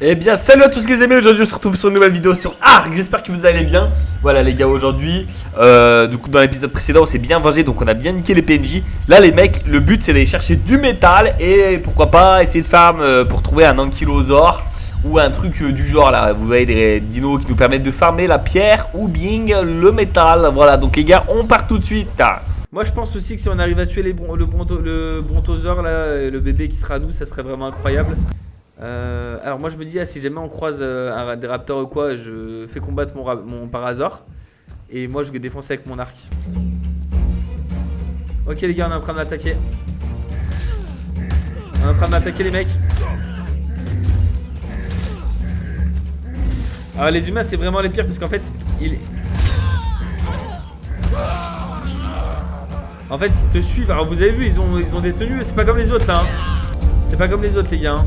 Eh bien salut à tous les amis, aujourd'hui on se retrouve sur une nouvelle vidéo sur Ark, j'espère que vous allez bien. Voilà les gars, aujourd'hui, du coup dans l'épisode précédent on s'est bien vengé, donc on a bien niqué les PNJ. Là les mecs, le but c'est d'aller chercher du métal et pourquoi pas essayer de farm pour trouver un ankylosaure ou un truc du genre là. Vous voyez des dinos qui nous permettent de farmer la pierre ou bing le métal. Voilà donc les gars, on part tout de suite. Moi je pense aussi que si on arrive à tuer le brontosaure là, le bébé qui sera à nous, ça serait vraiment incroyable. Alors moi je me dis si jamais on croise des raptors ou quoi, je fais combattre mon parasaure et moi je vais défoncer avec mon arc. Ok les gars, on est en train de l'attaquer. On est en train de l'attaquer les mecs. Alors les humains c'est vraiment les pires parce qu'en fait ils te suivent. Alors vous avez vu, ils ont des tenues, c'est pas comme les autres là hein. C'est pas comme les autres les gars hein.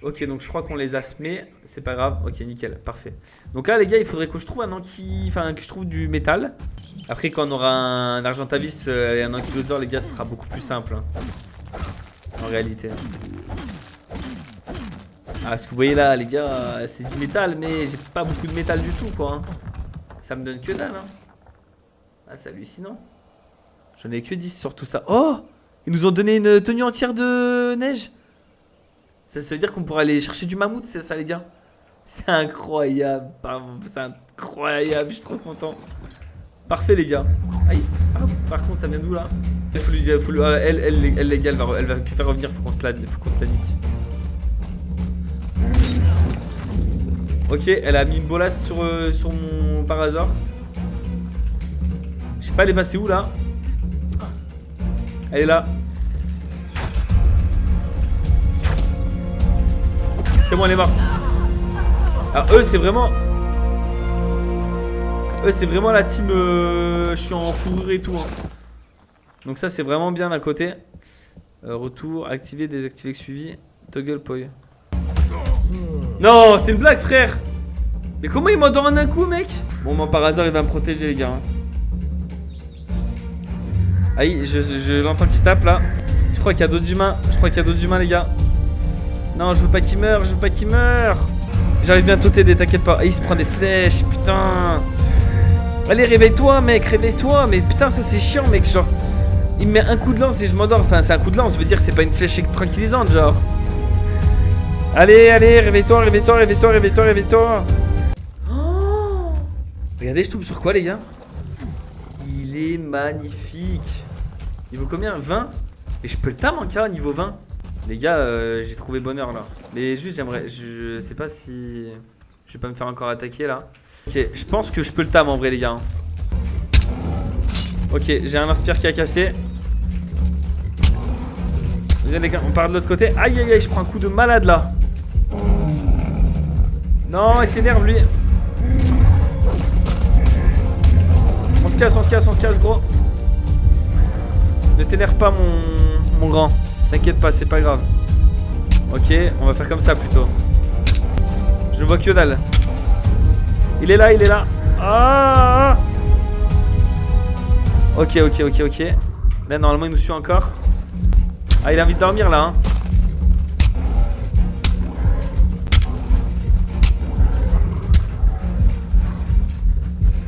Ok, donc je crois qu'on les a semés, c'est pas grave. Ok, nickel, parfait. Donc là, les gars, il faudrait que je trouve que je trouve du métal. Après, quand on aura un argentaviste et un ankylosaure, les gars, ce sera beaucoup plus simple. Hein. En réalité. Ah, ce que vous voyez là, les gars, c'est du métal, mais j'ai pas beaucoup de métal du tout, quoi. Hein. Ça me donne que dalle. Hein. Ah, c'est hallucinant. J'en ai que 10 sur tout ça. Oh! Ils nous ont donné une tenue entière de neige. Ça veut dire qu'on pourra aller chercher du mammouth, c'est ça les gars. C'est incroyable, c'est incroyable, je suis trop content. Parfait les gars. Aïe. Ah, par contre ça vient d'où là? Il faut lui dire, elle les gars, elle va que faire revenir, faut qu'on se la nique. Ok, elle a mis une bolasse sur mon parasaure. Je sais pas elle est passée où là. Elle est là. C'est bon, elle est morte. Alors eux c'est vraiment la team je suis en fourrure et tout hein. Donc ça c'est vraiment bien d'un côté. Retour, activer, désactiver, suivi. Toggle poi. Non, c'est une blague frère. Mais comment il m'endort en un coup mec? Bon moi par hasard il va me protéger les gars hein. Aïe, je l'entends qui se tape là. Je crois qu'il y a d'autres humains. Les gars. Non, je veux pas qu'il meure, J'arrive bientôt à t'aider, t'inquiète pas. Il se prend des flèches, putain. Allez, réveille-toi, mec, réveille-toi. Mais putain, ça c'est chiant, mec. Genre, il me met un coup de lance et je m'endors. Enfin, c'est un coup de lance, je veux dire, c'est pas une flèche tranquillisante, genre. Allez, réveille-toi. Oh, regardez, je tombe sur quoi, les gars? Il est magnifique. Niveau combien? 20? Et je peux le tam en cas, niveau 20. Les gars, j'ai trouvé bonheur là. Mais juste j'aimerais, je sais pas si je vais pas me faire encore attaquer là. Ok, je pense que je peux le tam en vrai les gars. Ok, j'ai un inspire qui a cassé. Vas-y les gars, on part de l'autre côté. Aïe aïe aïe, je prends un coup de malade là. Non, il s'énerve lui. On se casse gros. Ne t'énerve pas mon grand. T'inquiète pas, c'est pas grave. Ok, on va faire comme ça plutôt. Je ne vois que dalle. Il est là. Ah! Ok. Là, normalement, il nous suit encore. Ah, il a envie de dormir là. Hein.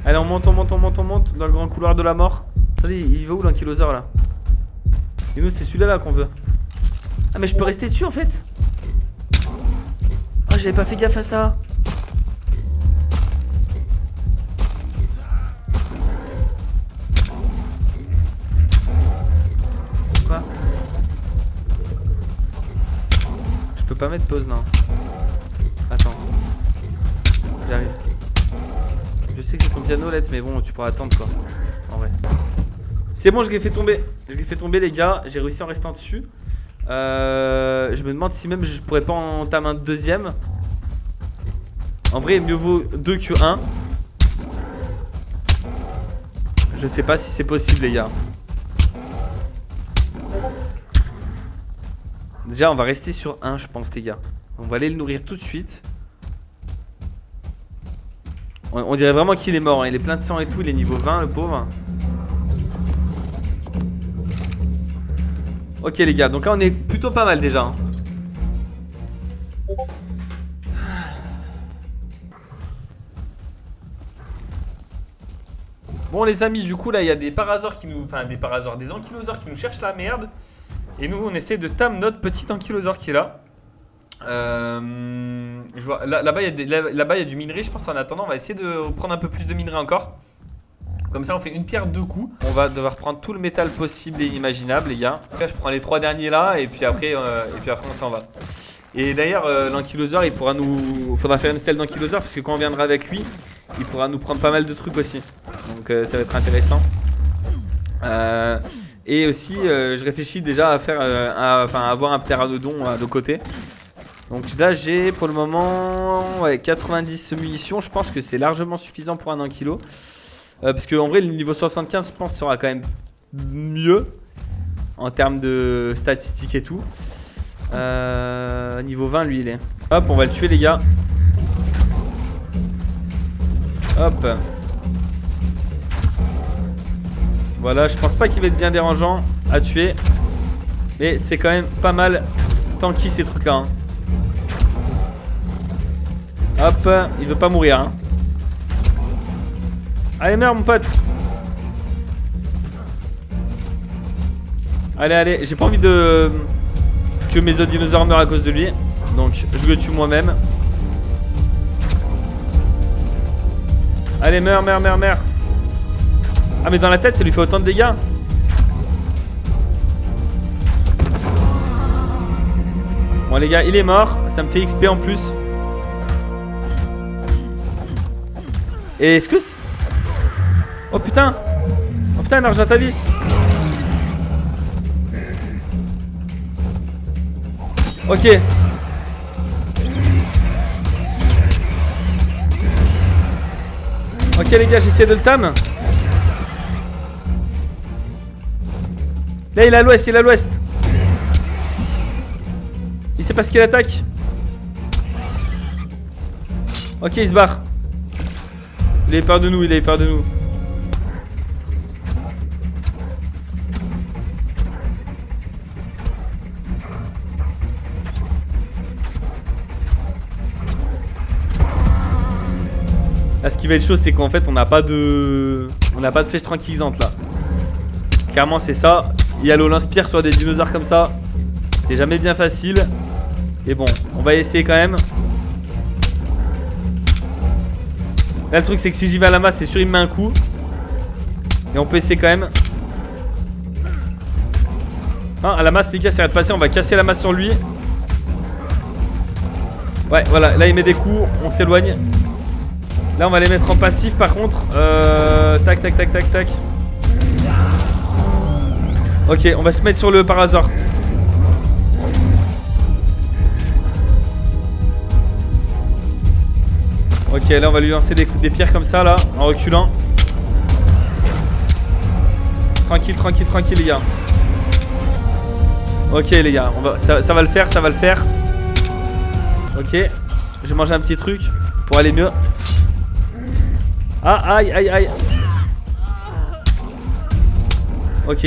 Allez, on monte dans le grand couloir de la mort. Attendez, il va où l'ankylosaure là? Et nous, c'est celui-là là, qu'on veut. Ah mais je peux rester dessus en fait. Oh j'avais pas fait gaffe à ça. Quoi? Je peux pas mettre pause non. Attends. J'arrive. Je sais que c'est ton piano lettre mais bon tu pourras attendre quoi. En vrai. C'est bon je l'ai fait tomber. Les gars. J'ai réussi en restant dessus. Je me demande si même je pourrais pas entamer un deuxième. En vrai mieux vaut 2 que 1. Je sais pas si c'est possible les gars. Déjà on va rester sur 1 je pense les gars. On va aller le nourrir tout de suite. On dirait vraiment qu'il est mort hein. Il est plein de sang et tout. Il est niveau 20 le pauvre. Ok les gars, donc là on est plutôt pas mal déjà. Bon les amis, du coup là il y a des parasaures qui nous... Enfin des parasaures, des ankylosaures qui nous cherchent la merde. Et nous on essaie de tam notre petit ankylosaure qui est là. Je vois, là-bas il y a du minerai, je pense. En attendant on va essayer de prendre un peu plus de minerai encore. Comme ça on fait une pierre deux coups. On va devoir prendre tout le métal possible et inimaginable les gars. Là je prends les 3 derniers là et puis après on s'en va. Et d'ailleurs l'ankylosaure il pourra nous... Faudra faire une selle d'ankylosaure parce que quand on viendra avec lui il pourra nous prendre pas mal de trucs aussi. Donc ça va être intéressant. Et aussi je réfléchis déjà à faire avoir un pteranodon de côté. Donc là j'ai pour le moment 90 munitions. Je pense que c'est largement suffisant pour un ankylo. Parce qu'en vrai le niveau 75 je pense sera quand même mieux en termes de statistiques et tout. Niveau 20 lui il est. Hop on va le tuer les gars. Hop. Voilà, je pense pas qu'il va être bien dérangeant à tuer. Mais c'est quand même pas mal tanky ces trucs là hein. Hop, il veut pas mourir hein. Allez meurs mon pote. Allez allez, j'ai pas envie de que mes autres dinosaures meurent à cause de lui. Donc je le tue moi-même. Allez meurs. Ah mais dans la tête ça lui fait autant de dégâts. Bon les gars il est mort. Ça me fait XP en plus. Et est-ce que c'est... Oh putain un Argentavis. Ok. Ok les gars j'essaie de le tam. Là il est à l'ouest, il sait pas ce qu'il attaque. Ok il se barre. Il a peur de nous, Là ce qui va être chaud c'est qu'en fait on n'a pas de flèche tranquillisante là. Clairement c'est ça. Il y a l'eau l'inspire sur des dinosaures comme ça. C'est jamais bien facile. Et bon, on va essayer quand même. Là le truc c'est que si j'y vais à la masse c'est sûr il me met un coup. Et on peut essayer quand même. Hein, à la masse les gars ça va de passer. On va casser la masse sur lui. Ouais voilà, là il met des coups. On s'éloigne. Là on va les mettre en passif par contre. Tac. Ok on va se mettre sur le parasaure. Ok là on va lui lancer des pierres comme ça là. En reculant. Tranquille les gars. Ok les gars ça va le faire. Ok. Je vais manger un petit truc pour aller mieux. Ah aïe. Ok.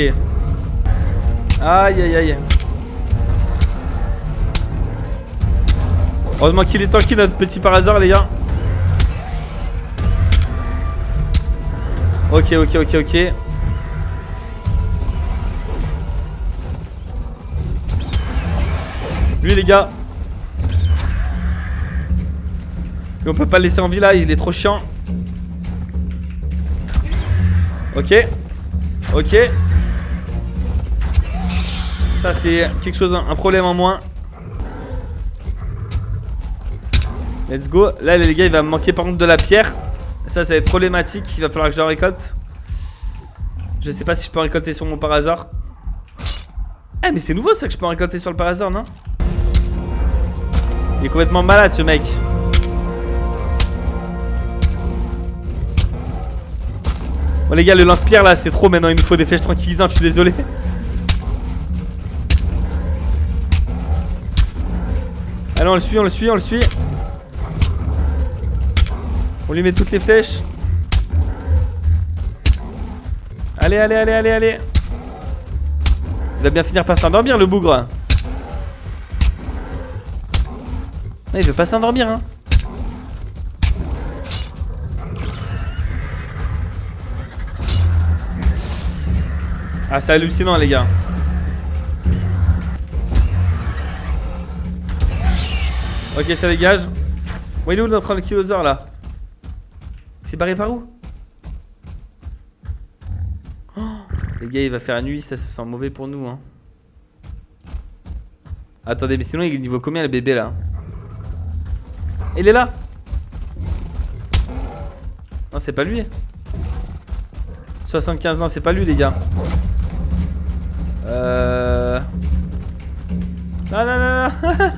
Aïe. Heureusement qu'il est tanky notre petit parasaure les gars. Ok. Lui les gars. Lui, on peut pas le laisser en vie là, il est trop chiant. Ok. Ça c'est quelque chose, un problème en moins. Let's go. Là les gars il va me manquer par contre de la pierre. Ça va être problématique, il va falloir que j'en récolte. Je sais pas si je peux en récolter sur mon parasaure. Eh mais c'est nouveau ça que je peux en récolter sur le parasaure non? Il est complètement malade ce mec. Bon les gars le lance-pierre là c'est trop, maintenant il nous faut des flèches tranquillisantes, je suis désolé. Allez on le suit. On lui met toutes les flèches. Allez. Il va bien finir par s'endormir le bougre. Non, il veut pas s'endormir hein. Ah, c'est hallucinant, les gars. Ok, ça dégage. Bon, il est où notre ankylosaure là? C'est barré par où? Oh, les gars, il va faire nuit, ça sent mauvais pour nous, hein. Attendez, mais sinon, il est niveau combien le bébé là? Il est là? Non, c'est pas lui. 75, non, c'est pas lui, les gars. Non, non, non, non.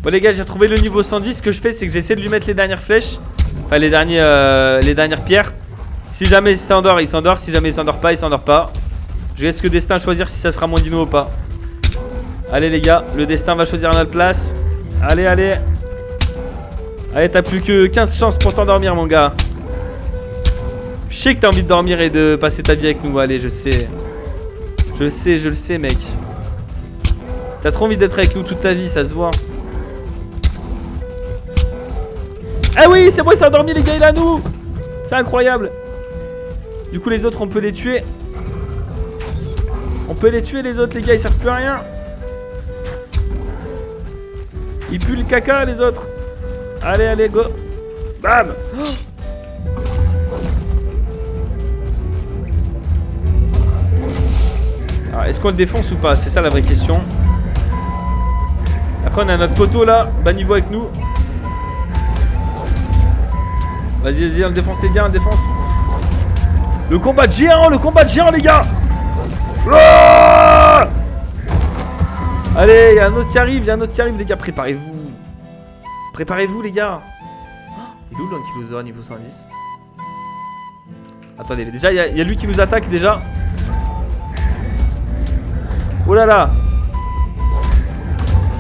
Bon, les gars, j'ai retrouvé le niveau 110. Ce que je fais, c'est que j'essaie de lui mettre les dernières flèches. Enfin, les dernières pierres. Si jamais il s'endort, il s'endort. Si jamais il s'endort pas, il s'endort pas. Je laisse que Destin choisir si ça sera mon dino ou pas. Allez, les gars, le Destin va choisir à notre place. Allez, allez. Allez, t'as plus que 15 chances pour t'endormir, mon gars. Je sais que t'as envie de dormir et de passer ta vie avec nous. Allez, je sais. Je le sais, mec. T'as trop envie d'être avec nous toute ta vie, ça se voit. Ah oui, c'est bon, il s'est endormi, les gars, il est à nous. C'est incroyable. Du coup, les autres, on peut les tuer. On peut les tuer, les autres, les gars, ils servent plus à rien. Ils puent le caca, les autres. Allez, allez, go. Bam. Alors, est-ce qu'on le défonce ou pas? C'est ça la vraie question. Après, on a notre poteau là, bas niveau avec nous. Vas-y, vas-y, on le défonce, les gars, on le défonce. Le combat de géant, les gars. Ah, allez, il y a un autre qui arrive, les gars. Préparez-vous. Préparez-vous, les gars. Il est où l'ankylosaure niveau 110? Attendez, déjà, il y a lui qui nous attaque, déjà. Oh là là.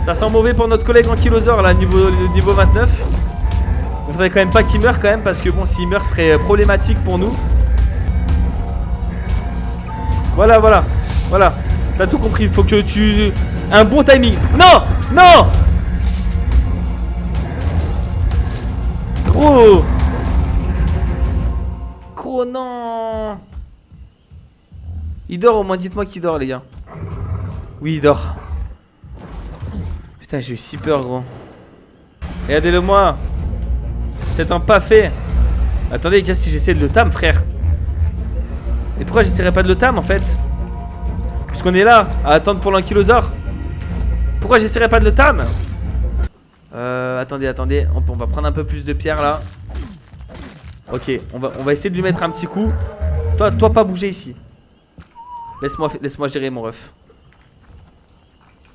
Ça sent mauvais pour notre collègue ankylosaure, là, niveau 29. Il faudrait quand même pas qu'il meure, quand même, parce que bon, s'il meurt, ce serait problématique pour nous. Voilà, voilà. Voilà. T'as tout compris. Il faut que tu... Un bon timing. Non. Non. Gros. Gros, non. Il dort au moins. Dites-moi qu'il dort, les gars. Oui, il dort. Putain, j'ai eu si peur, gros. Regardez-le moi. C'est un pas fait. Attendez, les gars, si j'essaie de le tam, frère. Et pourquoi j'essaierais pas de le tam en fait? Puisqu'on est là à attendre pour l'ankylosaure. Pourquoi j'essaierais pas de le tam? Attendez, attendez. On va prendre un peu plus de pierres là. Ok, on va essayer de lui mettre un petit coup. Toi pas bouger ici. Laisse-moi gérer mon ref.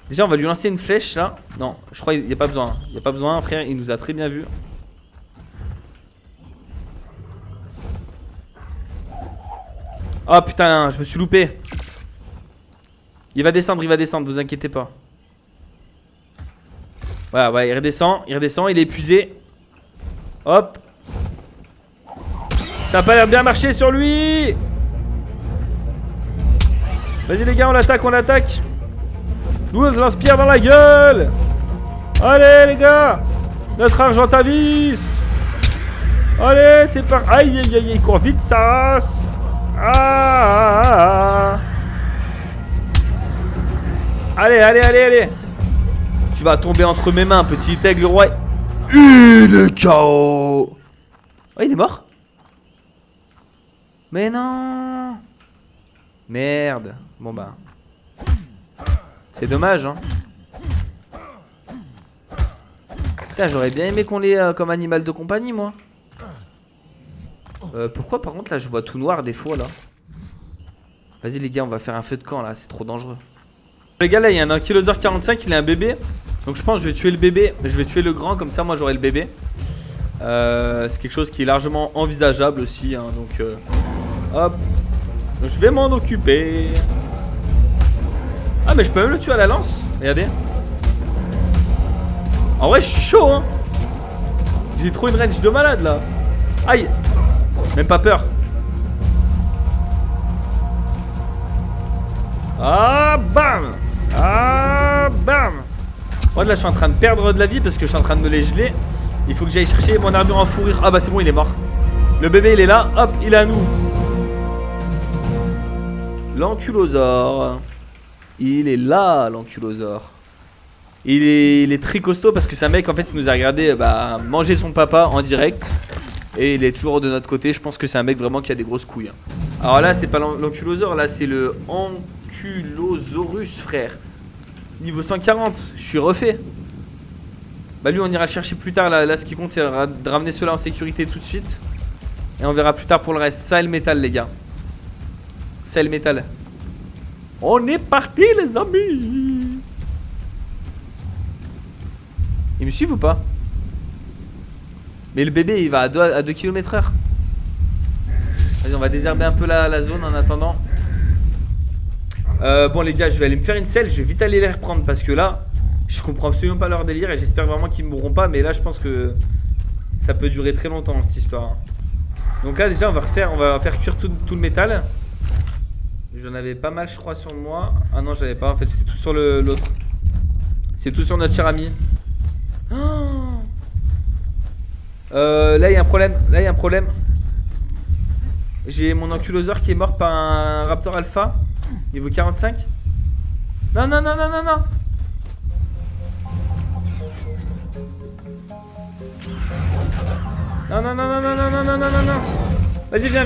Déjà on va lui lancer une flèche là. Non, je crois qu'il n'y a pas besoin. Il n'y a pas besoin, frère, il nous a très bien vu. Oh putain, je me suis loupé. Il va descendre, vous inquiétez pas. Voilà, ouais, il redescend, il est épuisé. Hop. Ça a pas l'air bien marché sur lui. Vas-y les gars, on l'attaque. Nous on lance-pierre dans la gueule. Allez les gars. Notre Argentavis. Allez, c'est par... Aïe, aïe, aïe, il court vite, ça race. Allez. Tu vas tomber entre mes mains, petit aigle roi. Il est KO. Oh, il est mort. Mais non. Merde. Bon bah. C'est dommage, hein. Putain, j'aurais bien aimé qu'on l'ait comme animal de compagnie, moi. Pourquoi par contre là je vois tout noir des fois là? Vas-y les gars, on va faire un feu de camp là, c'est trop dangereux. Les gars, là il y a un ankylosaure 45, il est un bébé. Donc je pense que je vais tuer le bébé, mais je vais tuer le grand, comme ça moi j'aurai le bébé. C'est quelque chose qui est largement envisageable aussi, hein, donc hop. Je vais m'en occuper. Ah mais je peux même le tuer à la lance. Regardez. En vrai je suis chaud, hein. J'ai trop une range de malade là. Aïe. Même pas peur. Ah bam. Ah bam. Moi là je suis en train de perdre de la vie parce que je suis en train de me les geler. Il faut que j'aille chercher mon armure en fourrure. Ah bah c'est bon, il est mort. Le bébé il est là, hop, il est à nous. L'ankylosaure. Il est là, l'ankylosaure. Il est très costaud parce que c'est un mec en fait qui nous a regardé manger son papa en direct. Et il est toujours de notre côté. Je pense que c'est un mec vraiment qui a des grosses couilles. Alors là c'est pas l'ankylosaure, là c'est le Ankylosaurus, frère. Niveau 140, je suis refait. Bah lui on ira le chercher plus tard. Là ce qui compte c'est de ramener ceux-là en sécurité tout de suite. Et on verra plus tard pour le reste. Ça et le métal les gars. Ça et le métal. On est parti les amis. Ils me suivent ou pas? Mais le bébé il va à 2 km/h. Vas-y on va désherber un peu la zone en attendant. Bon les gars je vais aller me faire une selle. Je vais vite aller les reprendre parce que là je comprends absolument pas leur délire. Et j'espère vraiment qu'ils ne mourront pas. Mais là je pense que ça peut durer très longtemps cette histoire. Donc là déjà on va faire cuire tout le métal. J'en avais pas mal je crois sur moi. Ah non j'avais pas en fait, c'est tout sur l'autre. C'est tout sur notre cher ami. Oh là il y a un problème. J'ai mon ankylosaure qui est mort par un raptor alpha. Niveau 45. Non. Non. Vas-y viens.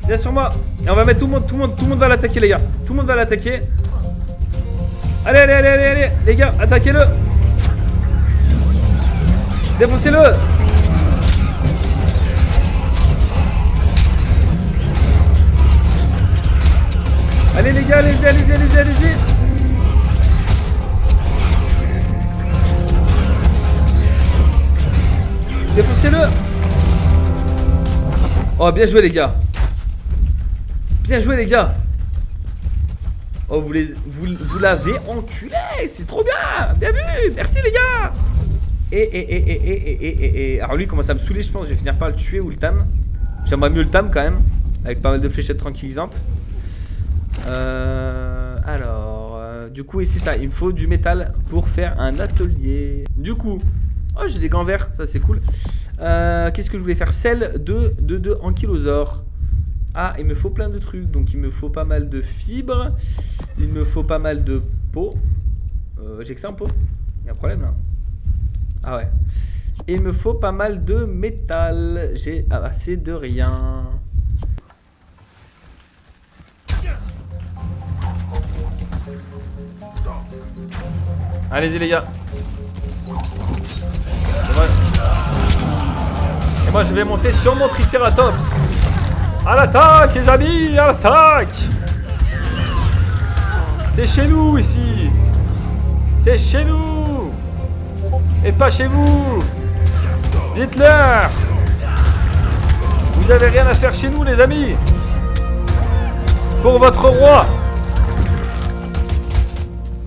Viens sur moi. Et on va mettre tout le monde va l'attaquer les gars. Tout le monde va l'attaquer. Allez les gars, attaquez-le. Défoncez-le. Allez les gars, allez-y. Défoncez-le. Oh bien joué les gars. Oh vous l'avez enculé. C'est trop bien. Bien vu. Merci les gars. Et alors lui il commence à me saouler je pense. Je vais finir par le tuer ou le tam. J'aimerais mieux le tam quand même. Avec pas mal de fléchettes tranquillisantes. Du coup ici ça, il me faut du métal pour faire un atelier. Du coup, oh j'ai des gants verts, ça c'est cool. Qu'est-ce que je voulais faire? Celle de ankylosaure. Ah, il me faut plein de trucs. Donc il me faut pas mal de fibres. Il me faut pas mal de peau. J'ai que ça en peau. Il y a un problème là. Ah ouais. Et il me faut pas mal de métal. J'ai assez de rien. Allez-y les gars. Et moi je vais monter sur mon Triceratops. À l'attaque les amis, à l'attaque. C'est chez nous ici. C'est chez nous. Et pas chez vous. Dites-leur. Vous avez rien à faire chez nous les amis. Pour votre roi.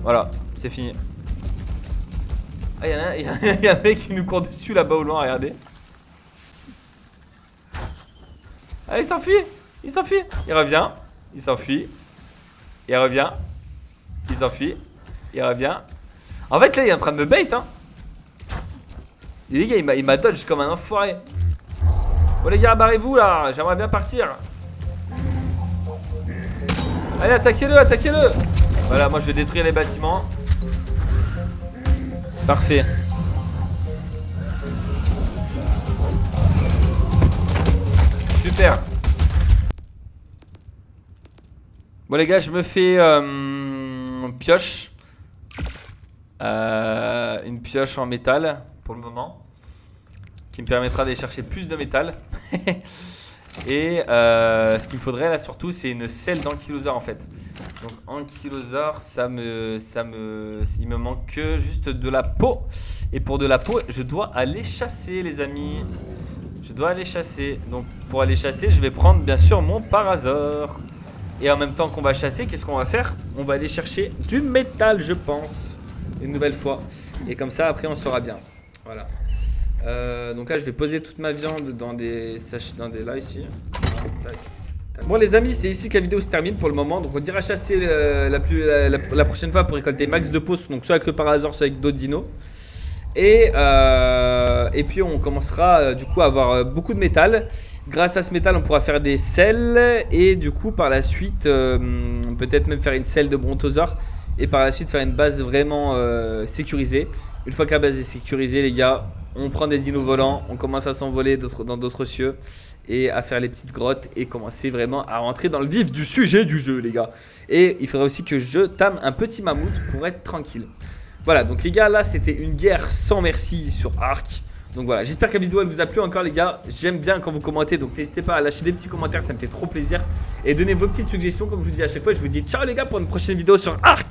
Voilà, c'est fini. Ah, il y a un mec qui nous court dessus là-bas au loin, regardez. Ah, il s'enfuit. Il revient. Il s'enfuit. Il revient. Il s'enfuit. Il revient. En fait, là, il est en train de me bait, hein. Et les gars, il m'a dodge comme un enfoiré. Bon, les gars, barrez-vous là. J'aimerais bien partir. Allez, attaquez-le. Voilà, moi je vais détruire les bâtiments. Parfait. Super. Bon les gars, je me fais pioche. Une pioche en métal pour le moment. Qui me permettra d'aller chercher plus de métal. Et ce qu'il me faudrait là surtout c'est une selle d'ankylosaure en fait. Donc ankylosaure il me manque que juste de la peau. Et pour de la peau je dois aller chasser les amis. Je dois aller chasser. Donc pour aller chasser je vais prendre bien sûr mon parasaure. Et en même temps qu'on va chasser, qu'est-ce qu'on va faire? On va aller chercher du métal je pense. Une nouvelle fois. Et comme ça après on saura bien. Voilà. Donc là je vais poser toute ma viande dans des sachets, là ici. Tac. Bon les amis, c'est ici que la vidéo se termine pour le moment. Donc on ira chasser la prochaine fois pour récolter max de peau. Donc soit avec le parasaure, soit avec d'autres dinos. Et puis on commencera du coup à avoir beaucoup de métal. Grâce à ce métal, on pourra faire des selles et du coup, par la suite, peut-être même faire une selle de brontosaure et par la suite faire une base vraiment sécurisée. Une fois que la base est sécurisée, les gars, on prend des dinos volants, on commence à s'envoler dans d'autres cieux et à faire les petites grottes et commencer vraiment à rentrer dans le vif du sujet du jeu, les gars. Et il faudrait aussi que je tame un petit mammouth pour être tranquille. Voilà, donc les gars, là, c'était une guerre sans merci sur Ark. Donc voilà, j'espère que la vidéo elle vous a plu encore les gars. J'aime bien quand vous commentez, donc n'hésitez pas à lâcher des petits commentaires, ça me fait trop plaisir. Et donnez vos petites suggestions comme je vous dis à chaque fois. Je vous dis ciao les gars pour une prochaine vidéo sur Ark.